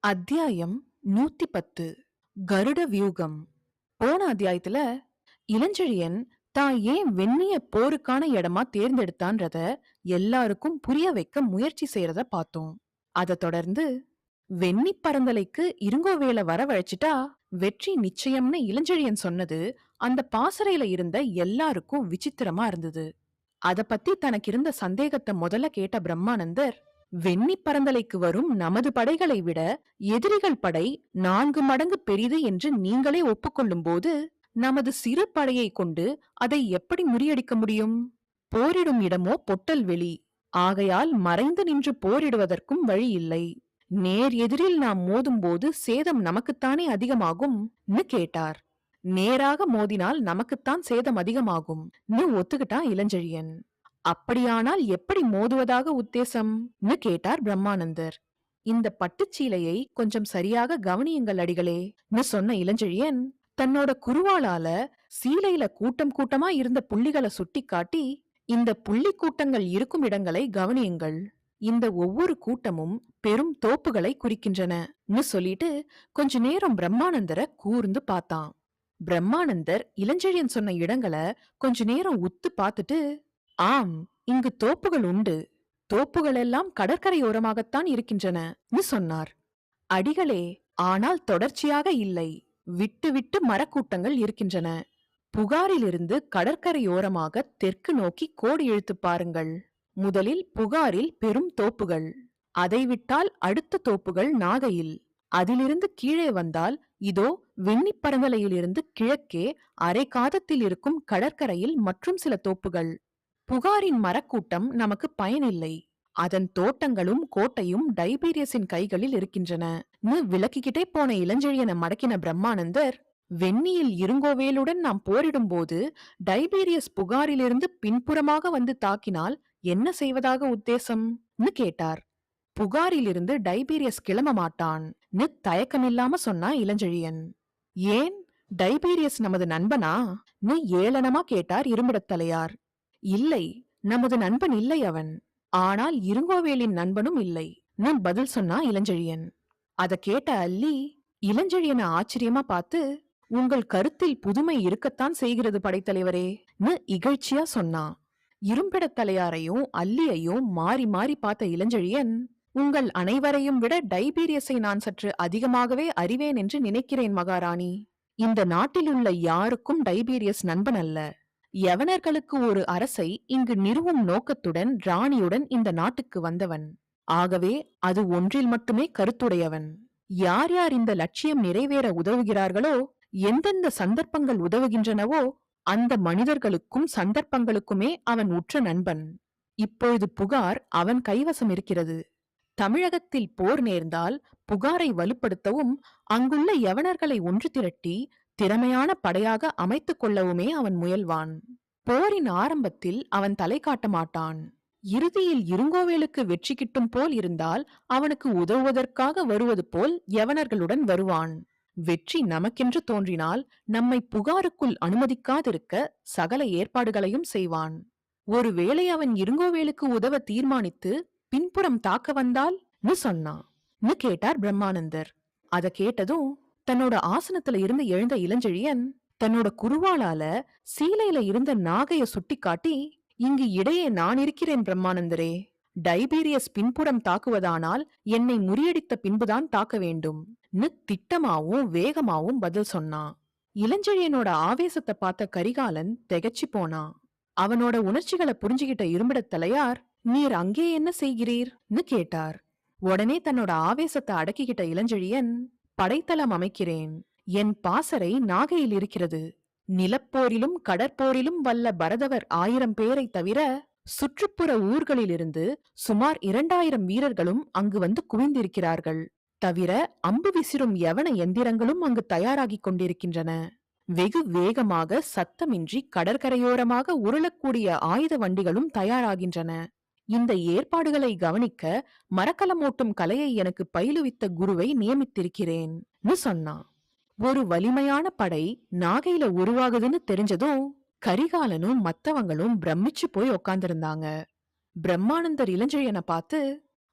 அத்தியாயம் 110 கருட வியூகம். போன அத்தியாயத்துல இளஞ்செழியன் தான் ஏன் வெண்ணிய போருக்கான இடமா தேர்ந்தெடுத்தான்றத எல்லாருக்கும் புரிய வைக்க முயற்சி செய்யறத பார்த்தோம். அத தொடர்ந்து வெண்ணி பரந்தலைக்கு இருங்கோவேல வரவழைச்சிட்டா வெற்றி நிச்சயம்னு இளஞ்செழியன் சொன்னது அந்த பாசறையில இருந்த எல்லாருக்கும் விசித்திரமா இருந்தது. அத பத்தி தனக்கு இருந்த சந்தேகத்தை முதல்ல கேட்ட பிரம்மானந்தர், வெண்ணி பரந்தலைக்கு வரும் நமது படைகளை விட எதிரிகள் படை 4 மடங்கு பெரிது என்று நீங்களே ஒப்புக்கொள்ளும் போது நமது சிறு படையை கொண்டு அதை எப்படி முறியடிக்க முடியும்? போரிடும் இடமோ பொட்டல் வெளி. ஆகையால் மறைந்து நின்று போரிடுவதற்கும் வழி இல்லை. நேர் எதிரில் நாம் மோதும் போது சேதம் நமக்குத்தானே அதிகமாகும் கேட்டார். நேராக மோதினால் நமக்குத்தான் சேதம் அதிகமாகும் ஒத்துக்கிட்டான் இளஞ்செழியன். அப்படியானால் எப்படி மோதுவதாக உத்தேசம் கேட்டார் பிரம்மானந்தர். இந்த பட்டுச்சீலையை கொஞ்சம் சரியாக கவனியுங்கள் அடிகளே சொன்ன இளஞ்செழியன் தன்னோட குருவாளால சீலையில கூட்டம் கூட்டமா இருந்த புள்ளிகளை சுட்டி காட்டி, இந்த புள்ளி கூட்டங்கள் இருக்கும் இடங்களை கவனியுங்கள். இந்த ஒவ்வொரு கூட்டமும் பெரும் தோப்புகளை குறிக்கின்றன சொல்லிட்டு கொஞ்ச நேரம் பிரம்மானந்தரை கூர்ந்து பார்த்தான். பிரம்மானந்தர் இளஞ்செழியன் சொன்ன இடங்களை கொஞ்ச நேரம் உத்து பார்த்துட்டு, ஆம், இங்கு தோப்புகள் உண்டு. தோப்புகள் எல்லாம் கடற்கரையோரமாகத்தான் இருக்கின்றன சொன்னார். அடிகளே, ஆனால் தொடர்ச்சியாக இல்லை. விட்டு விட்டு மரக்கூட்டங்கள் இருக்கின்றன. புகாரிலிருந்து கடற்கரையோரமாக தெற்கு நோக்கி கோடி இழுத்து பாருங்கள். முதலில் புகாரில் பெரும் தோப்புகள், அதை விட்டால் அடுத்த தோப்புகள் நாகையில். அதிலிருந்து கீழே வந்தால் இதோ வெண்ணிப்பரந்தலையிலிருந்து கிழக்கே அரை காதத்தில் இருக்கும் கடற்கரையில் மற்றும் சில தோப்புகள். புகாரின் மரக்கூட்டம் நமக்கு பயனில்லை. அதன் தோட்டங்களும் கோட்டையும் டைபீரியஸின் கைகளில் இருக்கின்றன விளக்கிக்கிட்டே போன இளஞ்செழியனை மடக்கின பிரம்மானந்தர், வெண்ணியில் இருங்கோவேலுடன் நாம் போரிடும் போது டைபீரியஸ் புகாரிலிருந்து பின்புறமாக வந்து தாக்கினால் என்ன செய்வதாக உத்தேசம் கேட்டார். புகாரிலிருந்து டைபீரியஸ் கிளம்ப மாட்டான் தயக்கமில்லாம சொன்னா இளஞ்செழியன். ஏன், டைபீரியஸ் நமது நண்பனா ஏளனமா கேட்டார் இரும்பிடத்தலையார். இல்லை, நமது நண்பன் இல்லை அவன். ஆனால் இருங்கோவேலின் நண்பனும் இல்லை பதில் சொன்னா இளஞ்செழியன். அத கேட்ட அல்லி இளஞ்செழியனை ஆச்சரியமா பார்த்து, உங்கள் கருத்தில் புதுமை இருக்கத்தான் செய்கிறது படைத்தலைவரே இகழ்ச்சியா சொன்னான். இரும்பிடத்தலையாரையும் அல்லியையும் மாறி மாறி பார்த்த இளஞ்செழியன், உங்கள் அனைவரையும் விட டைபீரியஸை நான் சற்று அதிகமாகவே அறிவேன் என்று நினைக்கிறேன் மகாராணி. இந்த நாட்டில் உள்ள யாருக்கும் டைபீரியஸ் நண்பன் அல்ல. யவனர்களுக்கு ஒரு அரசை இங்கு நிறுவும் நோக்கத்துடன் ராணியுடன் இந்த நாட்டுக்கு வந்தவன். ஆகவே அது ஒன்றில் மட்டுமே கருத்துடையவன். யார் யார் இந்த லட்சியம் நிறைவேற உதவுகிறார்களோ, எந்தெந்த சந்தர்ப்பங்கள் உதவுகின்றனவோ அந்த மனிதர்களுக்கும் சந்தர்ப்பங்களுக்குமே அவன் உற்ற நண்பன். இப்பொழுது புகார் அவன் கைவசம் இருக்கிறது. தமிழகத்தில் போர் நேர்ந்தால் புகாரை வலுப்படுத்தவும் அங்குள்ள யவனர்களை ஒன்று திரட்டி திறமையான படையாக அமைத்துக் கொள்ளவுமே அவன் முயல்வான். போரின் ஆரம்பத்தில் அவன் தலை காட்ட மாட்டான். இறுதியில் இருங்கோவேலுக்கு வெற்றி கிட்டும் போல் இருந்தால் அவனுக்கு உதவுவதற்காக வருவது போல் யவனர்களுடன் வருவான். வெற்றி நமக்கென்று தோன்றினால் நம்மை புகாருக்குள் அனுமதிக்காதிருக்க சகல ஏற்பாடுகளையும் செய்வான். ஒருவேளை அவன் இருங்கோவேலுக்கு உதவ தீர்மானித்து பின்புறம் தாக்க வந்தால் சொன்னான் கேட்டார் பிரம்மானந்தர். அத கேட்டதும் தன்னோட ஆசனத்துல இருந்து எழுந்த இளஞ்செழியன் தன்னோட குருவாளால சீலையில இருந்த நாகைய சுட்டி காட்டி, இங்கு இடையே நான் இருக்கிறேன் பிரம்மானந்தரே. டைபீரியஸ் பின்புறம் தாக்குவதானால் என்னை முறியடித்த பின்புதான் தாக்க வேண்டும் திட்டமாவும் வேகமாவும் பதில் சொன்னான். இளஞ்செழியனோட ஆவேசத்தை பார்த்த கரிகாலன் திகைச்சு போனான். அவனோட உணர்ச்சிகளை புரிஞ்சுகிட்ட இரும்பிடத்தலையார், நீர் அங்கே என்ன செய்கிறீர் கேட்டார். உடனே தன்னோட ஆவேசத்தை அடக்கிக்கிட்ட இளஞ்செழியன், படைத்தளம் அமைக்கிறேன். என் பாசறை நாகையில் இருக்கிறது. நிலப்போரிலும் கடற்போரிலும் வல்ல பரதவர் 1000 பேரை தவிர சுற்றுப்புற ஊர்களிலிருந்து சுமார் 2000 வீரர்களும் அங்கு வந்து குவிந்திருக்கிறார்கள். தவிர அம்பு விசிறும் யவன எந்திரங்களும் அங்கு தயாராகிக் கொண்டிருக்கின்றன. வெகு வேகமாக சத்தமின்றி கடற்கரையோரமாக உருளக்கூடிய ஆயுத வண்டிகளும் தயாராகின்றன. இந்த ஏற்பாடுகளை கவனிக்க மரக்கலமோட்டும் கலையை எனக்கு பயிலுவித்த குருவை நியமித்திருக்கிறேன் சொன்னான். ஒரு வலிமையான படை நாகையில உருவாகுதுன்னு தெரிஞ்சதும் கரிகாலனும் மத்தவங்களும் பிரமிச்சு போய் உக்காந்திருந்தாங்க. பிரம்மானந்தர் இளஞ்செழியனை பார்த்து,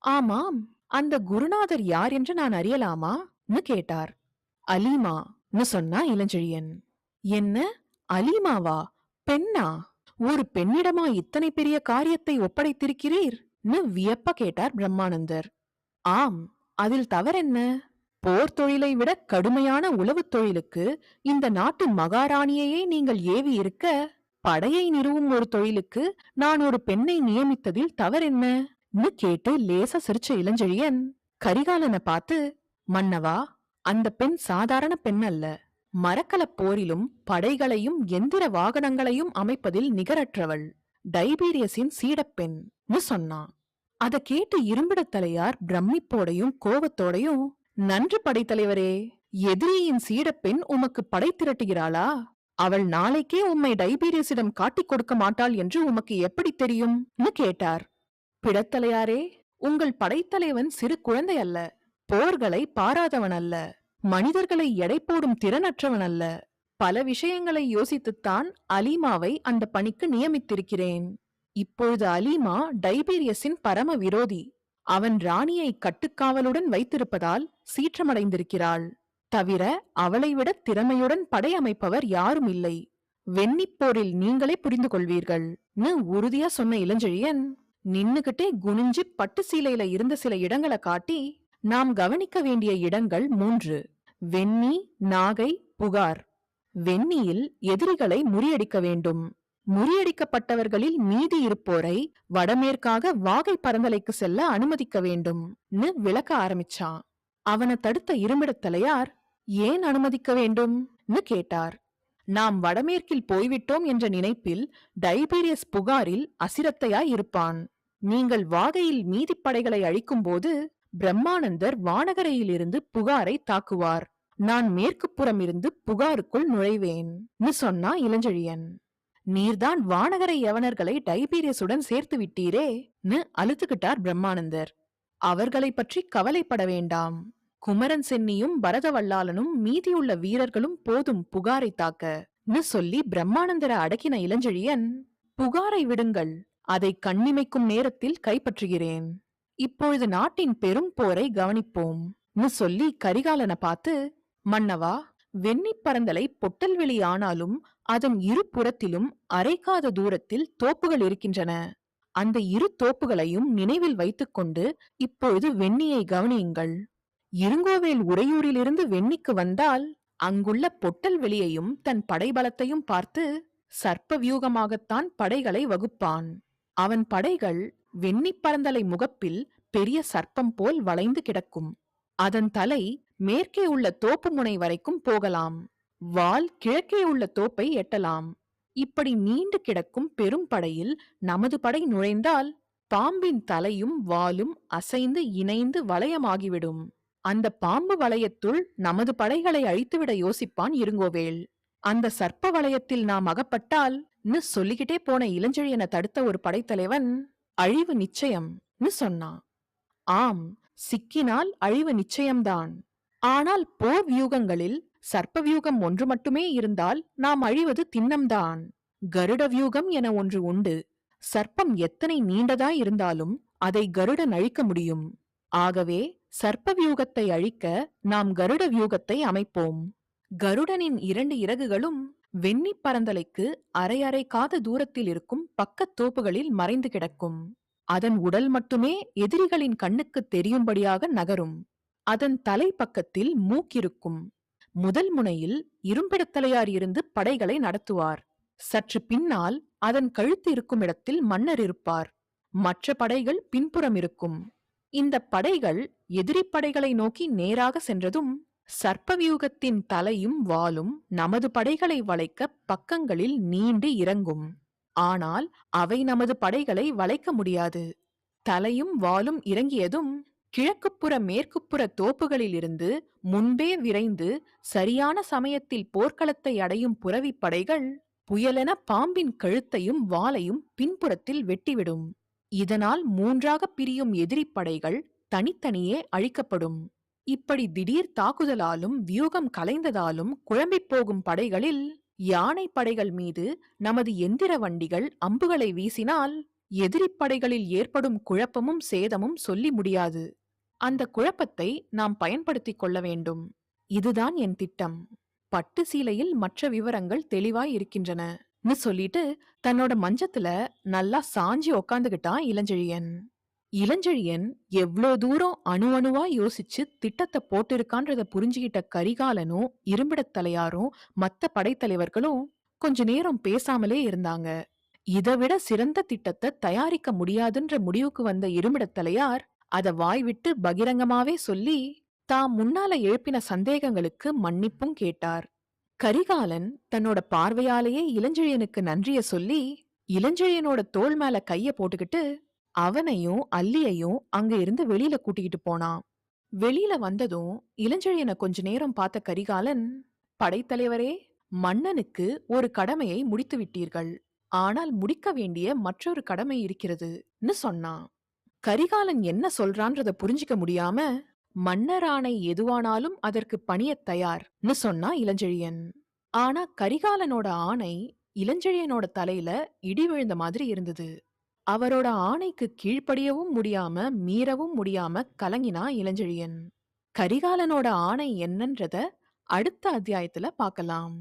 ஆமாம், அந்த குருநாதர் யார் என்று நான் அறியலாமா?ன்னு கேட்டார். அலீமான்னு சொன்னா இளஞ்செழியன். என்ன, அலீமாவா? பெண்ணா? ஒரு பெண்ணிடமா இத்தனை பெரிய காரியத்தை ஒப்படைத்திருக்கிறீர்?ன்னு வியப்ப கேட்டார் பிரம்மானந்தர். ஆம், அதில் தவறென்ன? போர் தொழிலை விட கடுமையான உளவுத் தொழிலுக்கு இந்த நாட்டு மகாராணியையே நீங்கள் ஏவி இருக்க, படையை நிறுவும் ஒரு தொழிலுக்கு நான் ஒரு பெண்ணை நியமித்ததில் தவறென்ன?ன்னு கேட்டு லேசா சிரிச்ச இளஞ்செழியன் கரிகாலனை பார்த்து, மன்னவா, அந்த பெண் சாதாரண பெண் அல்ல. மரக்கலப் போரிலும் படைகளையும் எந்திர வாகனங்களையும் அமைப்பதில் நிகரற்றவள். டைபீரியஸின் சீடப்பெண்னு சொன்னான். அத கேட்டு இரும்பிடத்தலையார் பிரமிப்போடையும் கோவத்தோடையும், நன்று படைத்தலைவரே, எதிரியின் சீடப்பெண் உமக்கு படை திரட்டுகிறாளா? அவள் நாளைக்கே உம்மை டைபீரியஸிடம் காட்டிக் கொடுக்க மாட்டாள் என்று உமக்கு எப்படி தெரியும்?ன்னு கேட்டார். பிடத்தலையாரே, உங்கள் படைத்தலைவன் சிறு குழந்தை அல்ல. போர்களை பாராதவன் அல்ல. மனிதர்களை எடை போடும் திறனற்றவன் அல்ல. பல விஷயங்களை யோசித்துத்தான் அலீமாவை அந்த பணிக்கு நியமித்திருக்கிறேன். இப்பொழுது அலீமா டைபீரியஸின் பரம விரோதி. அவன் ராணியை கட்டுக்காவலுடன் வைத்திருப்பதால் சீற்றமடைந்திருக்கிறாள். தவிர அவளை விட திறமையுடன் படையமைப்பவர் யாரும் இல்லை. வெண்ணிப்போரில் நீங்களே புரிந்து கொள்வீர்கள்,ன்னு உறுதியா சொன்ன இளஞ்செழியன் நின்னுகிட்டே குனிஞ்சு பட்டு சீலையில இருந்த சில இடங்களை காட்டி, நாம் கவனிக்க வேண்டிய இடங்கள் 3: வெண்ணி, நாகை, புகார். வெண்ணியில் எதிரிகளை முறியடிக்க வேண்டும். முறியடிக்கப்பட்டவர்களில் மீதி இருப்போரை வடமேற்காக வாகை பரந்தலைக்கு செல்ல அனுமதிக்க வேண்டும்,ன்னு விளக்க ஆரம்பிச்சான். அவனை தடுத்த இருமிடத்தலையார், ஏன் அனுமதிக்க வேண்டும்?ன்னு கேட்டார். நாம் வடமேற்கில் போய்விட்டோம் என்ற நினைப்பில் டைபீரியஸ் புகாரில் அசிரத்தையாய் இருப்பான். நீங்கள் வாகையில் மீதிப்படைகளை அழிக்கும்போது பிரம்மானந்தர் வானகரையிலிருந்து புகாரை தாக்குவார். நான் மேற்குப்புறம் இருந்து புகாருக்குள் நுழைவேன்,ன்னு சொன்னா இளஞ்செழியன். நீர்தான் வானகரை யவனர்களை டைபீரியஸுடன் சேர்த்து விட்டீரே,ன்னு அழுத்துக்கிட்டார் பிரம்மானந்தர். அவர்களை பற்றி கவலைப்பட வேண்டாம். குமரன் சென்னியும் பரதவல்லாளனும் மீதியுள்ள வீரர்களும் போதும் புகாரை தாக்க,ன்னு சொல்லி பிரம்மானந்தரை அடக்கின இளஞ்செழியன், புகாரை விடுங்கள், அதை கண்ணிமைக்கும் நேரத்தில் கைப்பற்றுகிறேன். இப்பொழுது நாட்டின் பெரும் போரை கவனிப்போம்,ன்னு சொல்லி கரிகாலனை பார்த்து, மன்னவா, வெண்ணிப்பரந்தலை பொட்டல்வெளி ஆனாலும் அதன் இரு புறத்திலும் அரைக்காத தூரத்தில் தோப்புகள் இருக்கின்றன. அந்த இரு தோப்புகளையும் நினைவில் வைத்துக்கொண்டு இப்பொழுது வெண்ணியை கவனியுங்கள். இருங்கோவேல் உறையூரிலிருந்து வெண்ணிக்கு வந்தால் அங்குள்ள பொட்டல்வெளியையும் தன் படைபலத்தையும் பார்த்து சர்ப்ப வியூகமாகத்தான் படைகளை வகுப்பான். அவன் படைகள் வெண்ணிப்பரந்தலை முகப்பில் பெரிய சர்ப்பம் போல் வளைந்து கிடக்கும். அதன் தலை மேற்கே உள்ள தோப்பு முனை வரைக்கும் போகலாம். வால் கிழக்கே உள்ள தோப்பை எட்டலாம். இப்படி நீண்டு கிடக்கும் பெரும் படையில் நமது படை நுழைந்தால் பாம்பின் தலையும் வாலும் அசைந்து இணைந்து வளையமாகிவிடும். அந்த பாம்பு வளையத்துள் நமது படைகளை அழித்துவிட யோசிப்பான் இருங்கோவேல். அந்த சர்ப்ப வளையத்தில் நாம் அகப்பட்டால்,ன்னு சொல்லிக்கிட்டே போன இளஞ்செழியனை தடுத்த ஒரு படைத்தலைவன், அழிவு நிச்சயம்,ன்னு சொன்னான். ஆம், சிக்கினால் அழிவு நிச்சயம்தான். ஆனால் போர் வியூகங்களில் சர்ப்ப வியூகம் ஒன்று மட்டுமே இருந்தால் நாம் அழிவது திண்ணம்தான். கருட வியூகம் என ஒன்று உண்டு. சர்ப்பம் எத்தனை நீண்டதாய் இருந்தாலும் அதை கருடன் அழிக்க முடியும். ஆகவே சர்ப்ப வியூகத்தை அழிக்க நாம் கருட வியூகத்தை அமைப்போம். கருடனின் 2 இறகுகளும் வெண்ணிப் பரந்தலைக்கு அரை அரை காத தூரத்தில் இருக்கும் பக்கத் தோப்புகளில் மறைந்து கிடக்கும். அதன் உடல் மட்டுமே எதிரிகளின் கண்ணுக்கு தெரியும்படியாக நகரும். அதன் தலை பக்கத்தில் மூக்கிருக்கும். முதல் முனையில் இரும்பிடத்தலையார் இருந்து படைகளை நடத்துவார். சற்று பின்னால் அதன் கழுத்து இருக்கும் இடத்தில் மன்னர் இருப்பார். மற்ற படைகள் பின்புறம் இருக்கும். இந்த படைகள் எதிரி படைகளை நோக்கி நேராக சென்றதும் சர்ப்பவியூகத்தின் தலையும் வாலும் நமது படைகளை வளைக்க பக்கங்களில் நீண்டு இறங்கும். ஆனால் அவை நமது படைகளை வளைக்க முடியாது. தலையும் வாலும் இறங்கியதும் கிழக்குப்புற மேற்குப்புற தோப்புகளிலிருந்து முன்பே விரைந்து சரியான சமயத்தில் போர்க்களத்தை அடையும் புரவிப் படைகள் புயலென பாம்பின் கழுத்தையும் வாலையும் பின்புறத்தில் வெட்டிவிடும். இதனால் 3ஆக பிரியும் எதிரிப் படைகள் தனித்தனியே அழிக்கப்படும். இப்படி திடீர் தாக்குதலாலும் வியூகம் கலைந்ததாலும் குழம்பிப் போகும் படைகளில் யானை படைகள் மீது நமது எந்திர வண்டிகள் அம்புகளை வீசினால் எதிரிப் படைகளில் ஏற்படும் குழப்பமும் சேதமும் சொல்லி முடியாது. அந்த குழப்பத்தை நாம் பயன்படுத்திக் கொள்ள வேண்டும். இதுதான் என் திட்டம். பட்டு சீலையில் மற்ற விவரங்கள் தெளிவாய் இருக்கின்றனன்னு சொல்லிட்டு தன்னோட மஞ்சத்துல நல்லா சாஞ்சி உக்காந்துகிட்டான் இளஞ்செழியன். இளஞ்செழியன் எவ்ளோ தூரம் அணு அணுவா யோசிச்சு திட்டத்தை போட்டிருக்கான்றத புரிஞ்சுகிட்ட கரிகாலனும் இரும்பிடத் தலையாரும் மத்த படைத்தலைவர்களும் கொஞ்ச நேரம் பேசாமலே இருந்தாங்க. இதைவிட சிறந்த திட்டத்தை தயாரிக்க முடியாதுன்ற முடிவுக்கு வந்த இரும்பிடத் தலையார் அத வாய்விட்டு பகிரங்கமாவே சொல்லி தாம் முன்னால எழுப்பின சந்தேகங்களுக்கு மன்னிப்பும் கேட்டார். கரிகாலன் தன்னோட பார்வையாலேயே இளஞ்செழியனுக்கு நன்றிய சொல்லி இளஞ்செழியனோட தோள் மேல கைய போட்டுக்கிட்டு அவனையும் அல்லியையும் அங்க இருந்து வெளியில கூட்டிக்கிட்டு போனான். வெளியில வந்ததும் இளஞ்செழியனை கொஞ்ச நேரம் பார்த்த கரிகாலன், படைத்தலைவரே, மன்னனுக்கு ஒரு கடமையை முடித்து விட்டீர்கள். ஆனால் முடிக்க வேண்டிய மற்றொரு கடமை இருக்கிறதுன்னு சொன்னான். கரிகாலன் என்ன சொல்றான்றத புரிஞ்சிக்க முடியாம, மன்னராணை எதுவானாலும் அதற்கு பணியத் தயார்னு சொன்னா இளஞ்செழியன். ஆனா கரிகாலனோட ஆணை இளஞ்செழியனோட தலையில இடி விழுந்த மாதிரி இருந்தது. அவரோட ஆணைக்கு கீழ்ப்படியவும் முடியாம மீறவும் முடியாம கலங்கினா இளஞ்செழியன். கரிகாலனோட ஆணை என்னன்றத அடுத்த அத்தியாயத்துல பார்க்கலாம்.